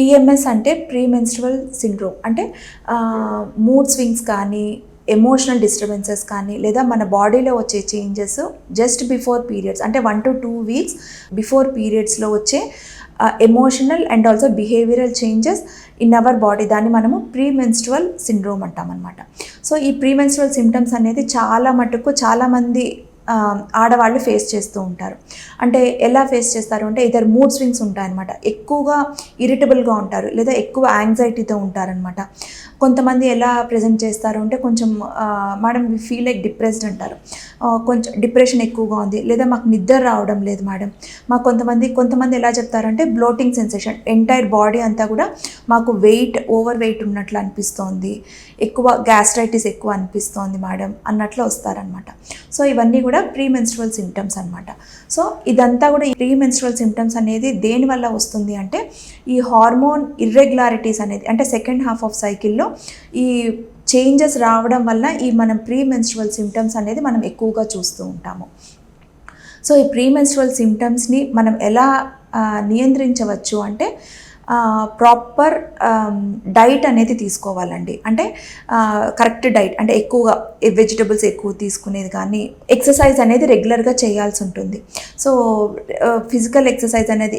PMS అంటే pre menstrual syndrome. అంటే mood swings కానీ, ఎమోషనల్ డిస్టర్బెన్సెస్ కానీ, లేదా మన బాడీలో వచ్చే చేంజెస్ జస్ట్ బిఫోర్ పీరియడ్స్, అంటే 1 to 2 వీక్స్ బిఫోర్ పీరియడ్స్లో వచ్చే emotional and also behavioural changes in our body, దాన్ని మనము ప్రీ మెన్స్ట్రువల్ సిండ్రోమ్ అంటామన్నమాట. సో ఈ ప్రీ మెన్స్ట్రువల్ సిమ్టమ్స్ అనేది చాలా మటుకు చాలామంది ఆడవాళ్ళు ఫేస్ చేస్తూ ఉంటారు. అంటే ఎలా ఫేస్ చేస్తారు అంటే, ఇద్దరు మూడ్ స్వింగ్స్ ఉంటాయన్నమాట. ఎక్కువగా ఇరిటబుల్గా ఉంటారు, లేదా ఎక్కువ యాంగ్జైటీతో ఉంటారనమాట. కొంతమంది ఎలా ప్రజెంట్ చేస్తారు అంటే, కొంచెం madam we feel like depressed అంటారు. కొంచెం డిప్రెషన్ ఎక్కువగా ఉంది, లేదా మాకు నిద్ర రావడం లేదు మేడం. మాకు కొంతమంది ఎలా చెప్తారంటే, బ్లోటింగ్ సెన్సేషన్, ఎంటైర్ బాడీ అంతా కూడా మాకు ఓవర్ వెయిట్ ఉన్నట్లు అనిపిస్తోంది, ఎక్కువ గ్యాస్ట్రైటిస్ ఎక్కువ అనిపిస్తోంది మేడం అన్నట్లు వస్తారనమాట. సో ఇవన్నీ కూడా ప్రీ మెన్స్ట్రువల్ సిమ్టమ్స్ అనమాట. సో ఇదంతా కూడా ఈ ప్రీ మెన్స్ట్రువల్ సిమ్టమ్స్ అనేది దేనివల్ల వస్తుంది అంటే, ఈ హార్మోన్ ఇర్రెగ్యులారిటీస్ అనేది, అంటే సెకండ్ హాఫ్ ఆఫ్ సైకిల్లో ఈ చేంజెస్ రావడం వల్ల ఈ మనం ప్రీ మెన్స్ట్రువల్ సిమ్టమ్స్ అనేది మనం ఎక్కువగా చూస్తూ ఉంటాము. సో ఈ ప్రీ మెన్స్ట్రువల్ సిమ్టమ్స్ని మనం ఎలా నియంత్రించవచ్చు అంటే, ప్రాపర్ డైట్ అనేది తీసుకోవాలండి. అంటే కరెక్ట్ డైట్, అంటే ఎక్కువగా వెజిటబుల్స్ ఎక్కువ తీసుకునేది, కానీ ఎక్సర్సైజ్ అనేది రెగ్యులర్గా చేయాల్సి ఉంటుంది. సో ఫిజికల్ ఎక్సర్సైజ్ అనేది